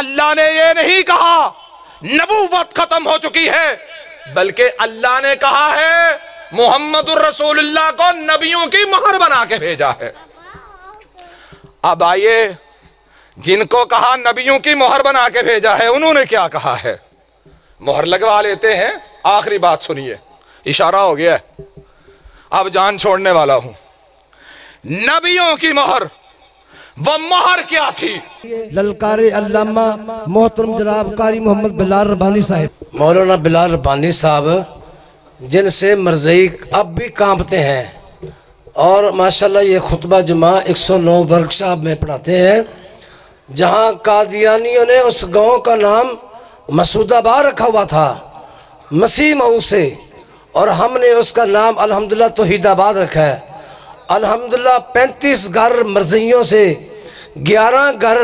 अल्लाह ने ये नहीं कहा नबूवत खत्म हो चुकी है, बल्कि अल्लाह ने कहा है मुहम्मदुर रसूलुल्लाह को नबियों की मोहर बना के भेजा है। अब आइए, जिनको कहा नबियों की मोहर बना के भेजा है, उन्होंने क्या कहा है? मोहर लगवा लेते हैं। आखिरी बात सुनिए, इशारा हो गया है, अब जान छोड़ने वाला हूं। नबियों की मोहर, वो मोहर क्या थी? ललकारे अल्लामा मोहतरम जनाब कारी मोहम्मद बिलाल रब्बानी साहब, मौलाना बिलाल रब्बानी साहब, जिनसे मरज़ई अब भी कांपते हैं और माशाल्लाह ये खुतबा जुमा 109 वर्कशॉप में पढ़ाते हैं, जहां कादियानियों ने उस गांव का नाम मसूदाबाद रखा हुआ था मसीह मऊ से, और हमने उसका नाम अल्हम्दुलिल्लाह तौहीदाबाद रखा है। अल्हम्दुलिल्लाह 35 घर मरज़इयों से 11 घर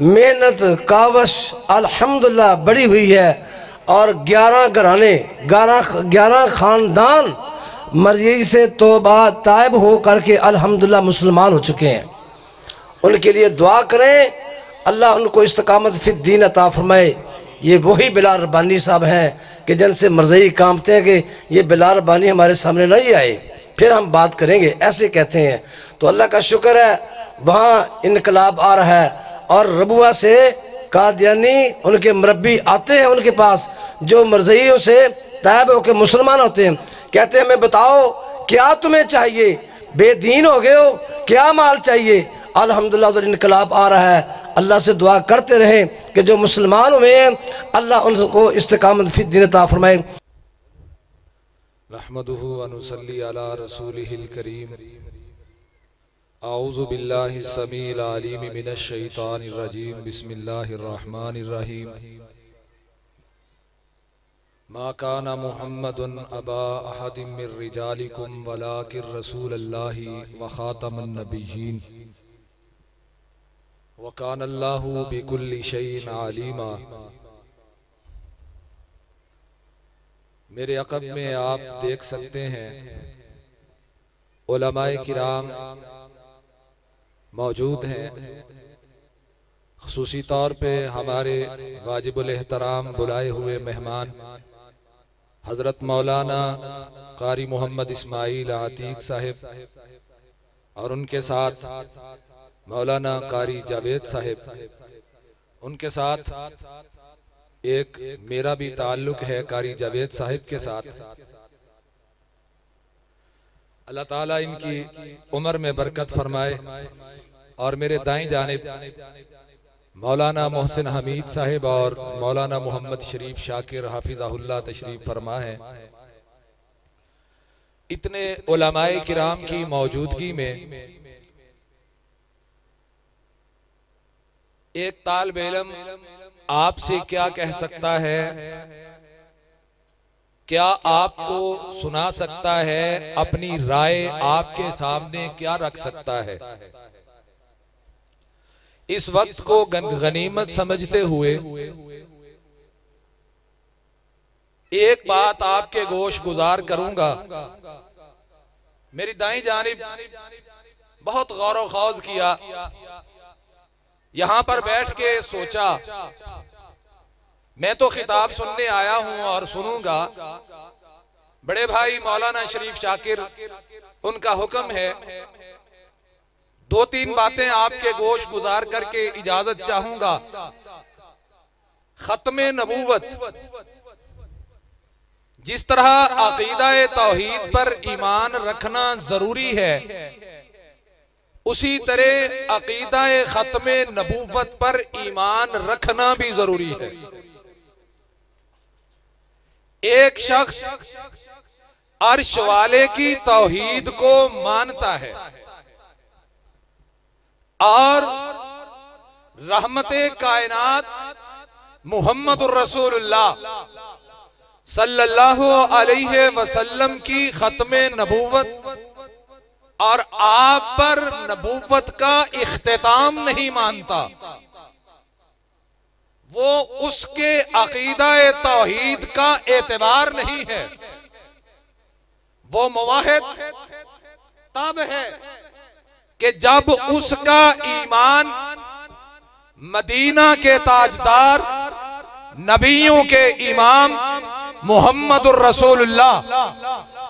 मेहनत कावश अल्हम्दुलिल्लाह बड़ी हुई है, और 11 घराने 11 ख़ानदान मरज़ई से तौबा तायब हो करके अल्हम्दुलिल्लाह मुसलमान हो चुके हैं। उनके लिए दुआ करें, अल्लाह उनको इस्तकामत फिद दीन अता फरमाए। ये वही बिलाल रब्बानी साहब हैं कि जिनसे मरज़ई कांपते हैं कि ये बिलाल रब्बानी हमारे सामने नहीं आए, फिर हम बात करेंगे, ऐसे कहते हैं। तो अल्लाह का शुक्र है वहाँ इनकलाब आ रहा है, और रबुआ से कादियानी उनके मुरब्बी आते हैं उनके पास, जो मरज़इयों से तायब होकर मुसलमान होते हैं। कहते हैं हमें बताओ क्या तुम्हें चाहिए, बेदीन हो गए हो, क्या माल चाहिए? अल्हम्दुलिल्लाह उधर इनकलाब आ रहा है। अल्लाह से दुआ करते रहें कि जो मुसलमान हुए हैं अल्लाह उनको इस्तिकामत फिद दीन अता फरमाए। नहमदुहु व नुसल्ली अला रसूलिहिल करीम। आऊज़ु बिल्लाहि समीइल अलीम मिनश शैतानिर रजीम। बिस्मिल्लाहिर रहमानिर रहीम। मा काना मुहम्मदुन अबा अहदिम मिर रिजालिकुम वलाकिर रसूलल्लाहि व खातमुन नबिय्यीन व काना अल्लाहु बिकुल्लि शैइन अलीमा। मेरे अक़ब में आप देख सकते हैं उलमाए किराम मौजूद हैं। ख़ुसूसी तौर पे हमारे वाजिबुल एहतराम बुलाए हुए मेहमान हज़रत मौलाना कारी मोहम्मद इस्माइल आतीक साहिब, और उनके साथ मौलाना कारी जावेद साहिब, उनके साथ एक मेरा भी ताल्लुक है कारी जावेद साहिब के साथ। अल्लाह ताला इनकी उम्र में बरकत फरमाए। और मेरे दाईं जानिब मौलाना मोहसिन हमीद साहिब और मौलाना मोहम्मद शरीफ शाकिर हाफिज़हुल्लाह तशरीफ फरमा है। इतने उलमाए किराम की मौजूदगी में एक तालिब इल्म आपसे क्या कह सकता है, क्या आपको सुना सकता है, अपनी राय आपके सामने क्या रख सकता है? इस वक्त को गनीमत समझते हुए एक बात आपके गोश गुजार करूंगा। मेरी दाईं जानिब बहुत गौर व खौज किया, यहां पर बैठ के सोचा मैं तो खिताब सुनने आया हूं और सुनूंगा। बड़े भाई मौलाना शरीफ शाकिर, उनका हुक्म है, 2-3 बातें आपके गोश गुजार करके इजाजत चाहूंगा। खत्मे नबूवत, जिस तरह अकीदा तौहीद पर ईमान रखना जरूरी है, उसी तरह अकीदा खत्मे नबूवत पर ईमान रखना भी जरूरी है। एक शख्स अर्श वाले की तौहीद को मानता है और रहमते कायनात मुहम्मदुर रसूलुल्लाह सल्लल्लाहु अलैहि वसल्लम की खत्मे नबूवत और आप पर नबूवत का इख्तिताम नहीं मानता, वो उसके अकीदा तौहीद का एतबार नहीं है। वो मुवाहिद तब है कि जब उसका ईमान मदीना के ताजदार, नबियों के इमाम मुहम्मदुर रसूलुल्लाह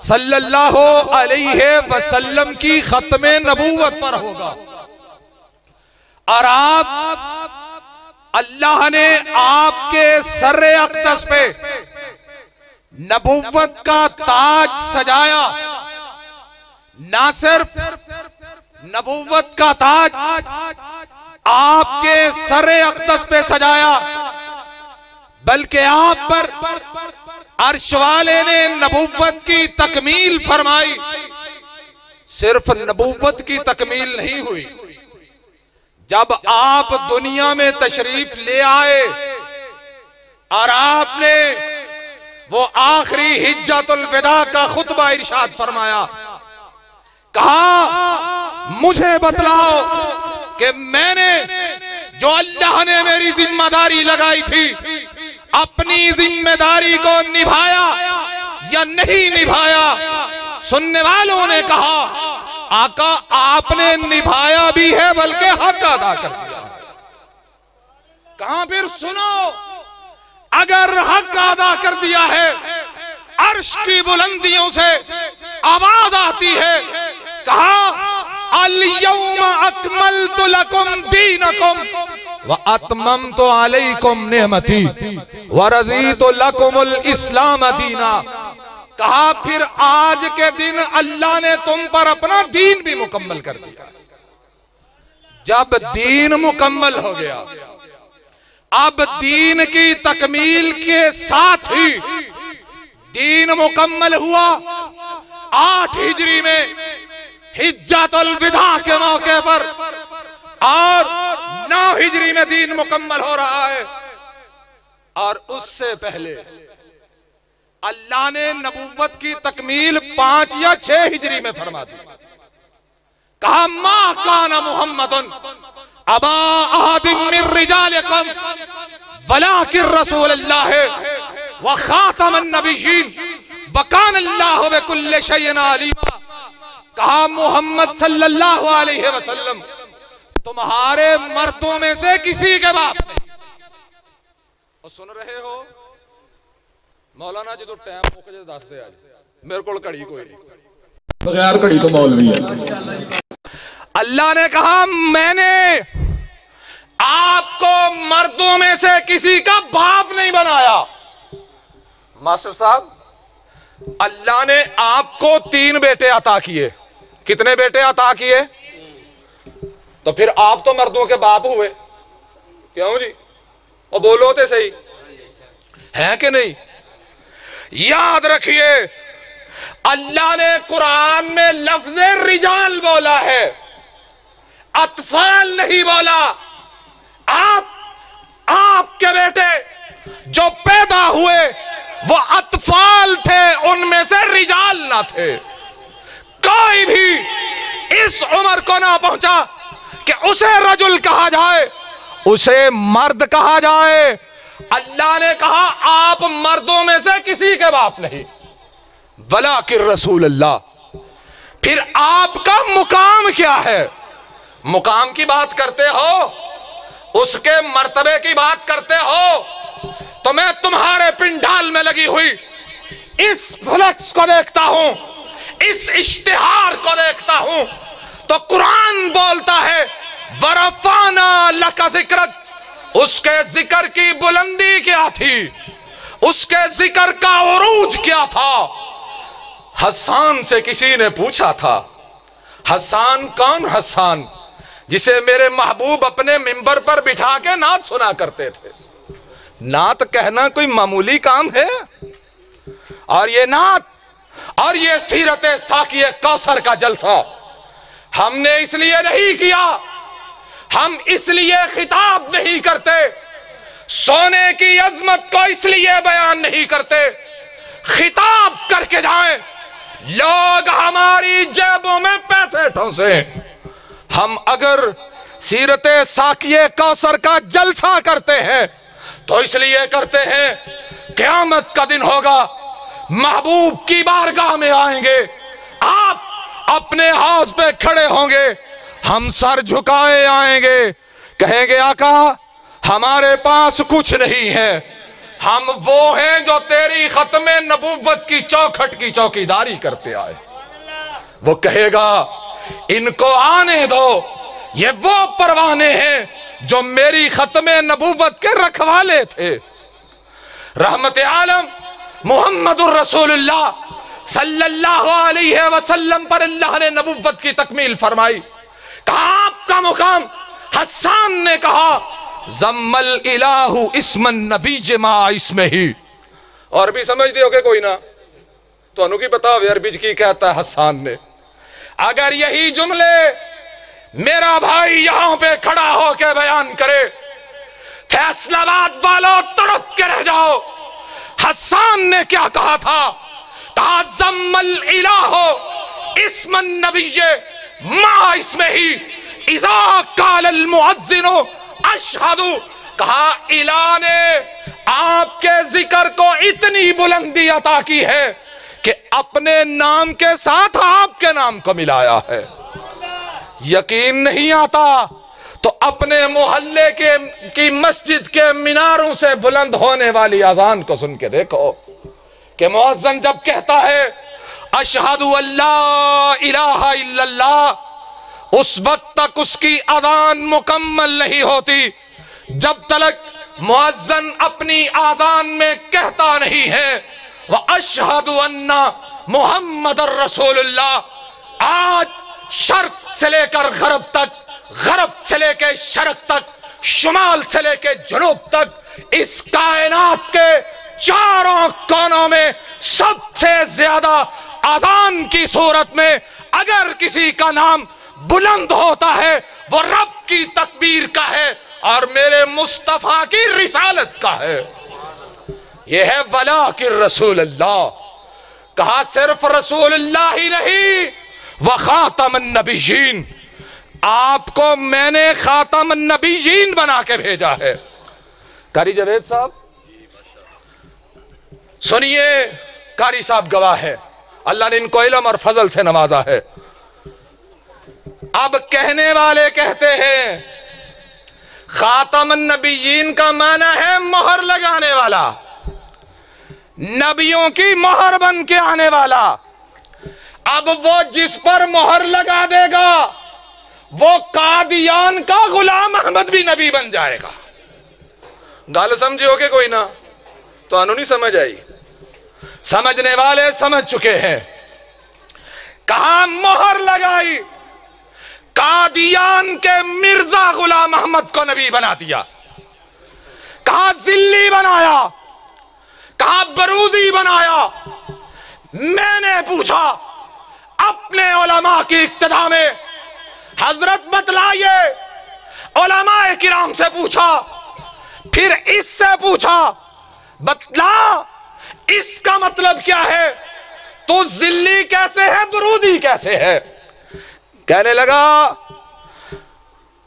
सल्लल्लाहु अलैहि वसल्लम की खत्मे नबूवत पर होगा। और आप, अल्लाह ने आपके सर्रे अक़दस पे नबूवत का ताज सजाया। ना सिर्फ नबूवत का ताज आपके सर्रे अक़दस पे सजाया, बल्कि आप पर अर्श वाले ने नबूवत की तकमील फरमाई। सिर्फ नबूवत की तकमील नहीं हुई, जब आप दुनिया में तशरीफ ले आए और आपने वो आखिरी हिज्जतुल विदा का खुतबा इरशाद फरमाया, कहा मुझे बतलाओ कि मैंने जो अल्लाह ने मेरी जिम्मेदारी लगाई थी, अपनी जिम्मेदारी को निभाया या नहीं निभाया। सुनने वालों ने कहा, आका आपने निभाया भी है बल्कि हक अदा कर दिया। कहां फिर सुनो, अगर हक अदा कर दिया है, अर्श की बुलंदियों से आवाज आती है, कहा अल-यौम अकमलतु लकुम दीनकुम व अतममतु अलैकुम निअमती व रज़ीतु लकुमुल इस्लाम दीना। कहा फिर आज के दिन अल्लाह ने तुम पर अपना दीन भी मुकम्मल कर दिया। जब दीन मुकम्मल हो गया, अब दीन की तकमील के साथ ही दीन मुकम्मल हुआ। 8 हिजरी में हिज्जतुल विदा के मौके पर, और 9 हिजरी में दीन मुकम्मल हो रहा है। और उससे पहले अल्लाह ने नबूवत की तकमील 5 या 6 हिजरी में फरमा दी। कहा मा काना मुहम्मदुन अबा अहदिम मिन रिजालिकुम वलाकिन रसूलुल्लाह व खातमन नबिय्यीन व काना अल्लाहु बिकुल्लि शैइन अलीमा। कहा मोहम्मद सल्लल्लाहु अलैहि वसल्लम तुम्हारे मर्दों में से किसी के बाप नहीं। और सुन रहे हो मौलाना जी, तो टाइम मुक जे दस दे, आज मेरे को घड़ी कोई नहीं, बगैर घड़ी तो मौलवी है। अल्लाह ने कहा मैंने आपको मर्दों में से किसी का बाप नहीं बनाया। मास्टर साहब, अल्लाह ने आपको 3 बेटे अता किए। कितने बेटे अता किए? तो फिर आप तो मर्दों के बाप हुए, क्यों जी? और बोलो तो सही, है कि नहीं? याद रखिए, अल्लाह ने कुरान में लफ्ज़ रिजाल बोला है, अतफाल नहीं बोला। आपके बेटे जो पैदा हुए वो अतफाल थे, उनमें से रिजाल ना थे। कोई भी इस उम्र को ना पहुंचा कि उसे रजुल कहा जाए, उसे मर्द कहा जाए। अल्लाह ने कहा आप मर्दों में से किसी के बाप नहीं, वलाकिन रसूलुल्लाह। फिर आपका मुकाम क्या है? मुकाम की बात करते हो, उसके मर्तबे की बात करते हो, तो मैं तुम्हारे पिंडाल में लगी हुई इस फ्लेक्स को देखता हूं, इस इश्तिहार को देखता हूं, तो कुरान बोलता है वरफाना लका ज़िक्रक। उसके जिक्र की बुलंदी क्या थी, उसके जिक्र का उरूज क्या था। हसन से किसी ने पूछा था, हसन कौन? हसन जिसे मेरे महबूब अपने मिंबर पर बिठा के नात सुना करते थे। नात कहना कोई मामूली काम है? और ये नात और ये सीरत साकिए कौसर का जलसा हमने इसलिए नहीं किया, हम इसलिए खिताब नहीं करते, सोने की अजमत को इसलिए बयान नहीं करते, खिताब करके जाएं, लोग हमारी जेबों में पैसे ठोंसे। हम अगर सीरत साकिए कौसर का जलसा करते हैं तो इसलिए करते हैं क़यामत का दिन होगा, महबूब की बारगाह में आएंगे, आप अपने हौज पे खड़े होंगे, हम सर झुकाए आएंगे कहेंगे आका हमारे पास कुछ नहीं है, हम वो हैं जो तेरी खत्मे नबूवत की चौखट की चौकीदारी करते आए। वो कहेगा इनको आने दो, ये वो परवाने हैं जो मेरी खत्मे नबूवत के रखवाले थे। रहमत आलम मुहम्मदुर रसूलुल्लाह सल्लल्लाहु अलैहि वसल्लम पर अल्लाह ने नबूवत की तकमील फरमाई। कहा आपका मुकाम, हसन ने कहा जम्मल इलाहु इस्मन नबी जमा इसमें ही। और भी समझते हो के कोई ना तो अनु की बता अरबी की कहता है हसन ने। अगर यही जुमले मेरा भाई यहां पे खड़ा होकर बयान करे, फैसलाबाद वालों तड़प के रह जाओ। हसन ने क्या कहा था? कहा जम्मल इलाहो इस्मन नबीये मा इसमें ही इज़ा कालल मुअज्जिनो अशहदु। कहा इला ने आपके जिक्र को इतनी बुलंदी अता की है कि अपने नाम के साथ आपके नाम को मिलाया है। यकीन नहीं आता तो अपने मोहल्ले की मस्जिद के मीनारों से बुलंद होने वाली अजान को सुन के देखो कि मुअज्जिन जब कहता है अशहदु अल्ला इलाहा इल्लल्लाह, उस वक्त तक उसकी अजान मुकम्मल नहीं होती जब तक मुअज्जिन अपनी अजान में कहता नहीं है वह अशहदु अन्ना मुहम्मदुर रसूलुल्लाह। आज शर्क से लेकर गरब तक, गरब से लेकर शर्क तक, शुमाल से लेकर जुनूब तक इस कायनात के चारों कोनों में सबसे ज्यादा अजान की सूरत में अगर किसी का नाम बुलंद होता है वो रब की तकबीर का है और मेरे मुस्तफा की रिसालत का है। यह है वला कि रसूल अल्लाह। कहा सिर्फ रसूल अल्लाह ही नहीं व खातमन नबीयीन, आपको मैंने खातमन नबीयीन बना के भेजा है। कारी जावेद साहब सुनिए, कारी साहब गवाह है, अल्लाह ने इनको इल्म और फजल से नवाजा है। अब कहने वाले कहते हैं खातमन नबीयीन का माना है मोहर लगाने वाला, नबियों की मोहर बन के आने वाला। अब वो जिस पर मोहर लगा देगा वो कादियान का गुलाम अहमद भी नबी बन जाएगा। गल समझोगे कोई ना तो अनु नहीं समझ आई, समझने वाले समझ चुके हैं। कहा मोहर लगाई, कादियान के मिर्जा गुलाम अहमद को नबी बना दिया। कहा जिल्ली बनाया, कहा बरूदी बनाया। मैंने पूछा अपने उलमा की इक्तदा में, हजरत बतलाइए। उलमाए किराम से पूछा, फिर इससे पूछा बतला इसका मतलब क्या है, तो जिल्ली कैसे है बरूदी कैसे है। कहने लगा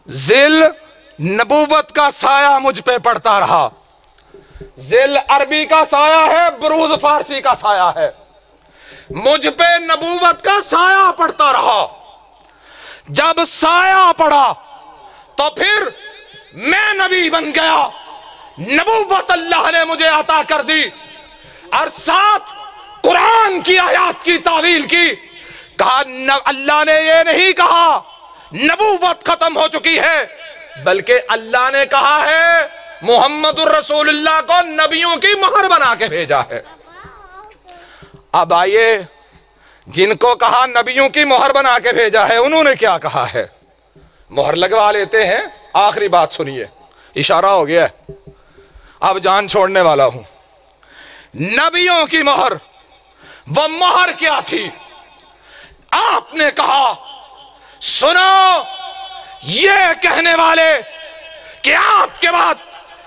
जिल नबूवत का साया मुझ पे पड़ता रहा, जिल अरबी का साया है, बरूद फारसी का साया है, मुझ पे नबूवत का साया पड़ता रहा। जब साया पड़ा तो फिर मैं नबी बन गया, नबूवत अल्लाह ने मुझे अता कर दी और साथ कुरान की आयत की तावील की। कहा अल्लाह ने ये नहीं कहा नबूवत खत्म हो चुकी है, बल्कि अल्लाह ने कहा है मुहम्मदुर रसूलुल्लाह को नबियों की मोहर बना के भेजा है। अब आइए, जिनको कहा नबियों की मोहर बना के भेजा है उन्होंने क्या कहा है, मोहर लगवा लेते हैं। आखिरी बात सुनिए, इशारा हो गया है, अब जान छोड़ने वाला हूं। नबियों की मोहर, वह मोहर क्या थी? आपने कहा सुनो, ये कहने वाले कि आपके बाद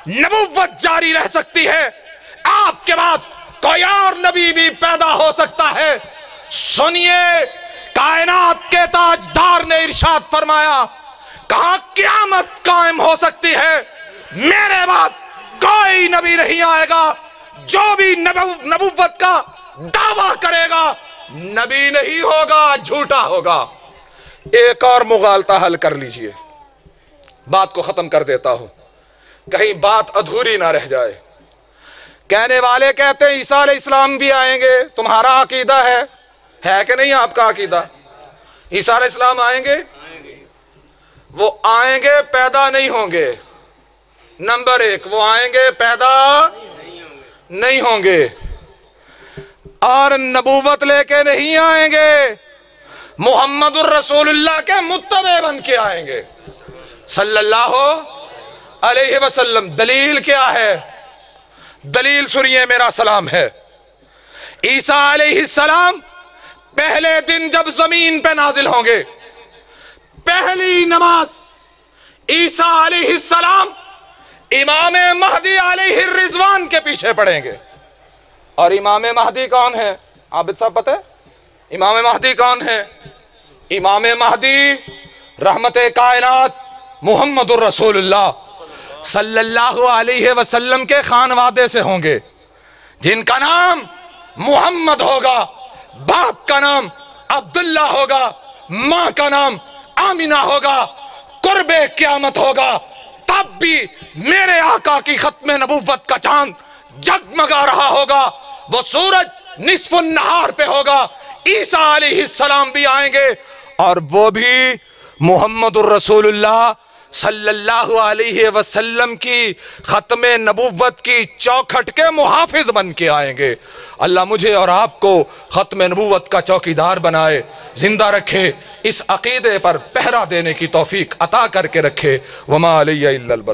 नबुव्वत जारी रह सकती है, आपके बाद कोई और नबी भी पैदा हो सकता है। सुनिए, कायनात के ताजदार ने इरशाद फरमाया, कहा क़यामत कायम हो सकती है, मेरे बाद कोई नबी नहीं आएगा जो भी नबुव्वत का दावा करेगा नबी नहीं होगा, झूठा होगा। एक और मुगालता हल कर लीजिए, बात को खत्म कर देता हूं, कहीं बात अधूरी ना रह जाए। कहने वाले कहते हैं ईसा अलैहिस्सलाम भी आएंगे, तुम्हारा अकीदा है कि नहीं आपका अकीदा? ईसा अलैहिस्सलाम आएंगे? वो आएंगे, पैदा नहीं होंगे। नंबर एक, वो आएंगे, पैदा नहीं होंगे, और नबूवत लेके नहीं आएंगे, मुहम्मदुर रसूलुल्लाह के मुत्तबे बन के आएंगे सल्लल्लाहु अलैहि वसल्लम। दलील क्या है? दलील सुनिए, मेरा सलाम है। ईसा अलैहिस्सलाम पहले दिन जब जमीन पे नाजिल होंगे, पहली नमाज ईसा अलैहिस्सलाम इमाम महदी अलैहि रिजवान के पीछे पढ़ेंगे। और इमाम महदी कौन है? आबिद साहब पता है इमाम महदी कौन है? इमाम महदी रहमते कायनात मुहम्मदुर रसूलुल्लाह सल्लल्लाहु अलैहि वसल्लम के खानवादे से होंगे, जिनका नाम मोहम्मद होगा, बाप का नाम अब्दुल्ला होगा, मां का नाम आमिना होगा। कुर्बे क़यामत होगा, तब भी मेरे आका की खत्मे नबुव्वत का चांद जगमगा रहा होगा, वो सूरज निस्फुन नहार पे होगा। ईसा अलैहिस्सलाम भी आएंगे, और वो भी मुहम्मदुर रसूलुल्लाह सल्लल्लाहु अलैहि वसल्लम की खत्मे नबुव्वत की चौखट के मुहाफिज बन के आएंगे। अल्लाह मुझे और आपको खत्मे नबुव्वत का चौकीदार बनाए, जिंदा रखे, इस अकीदे पर पहरा देने की तौफीक अता करके रखे। वमा अलैया इल्लल बलाग।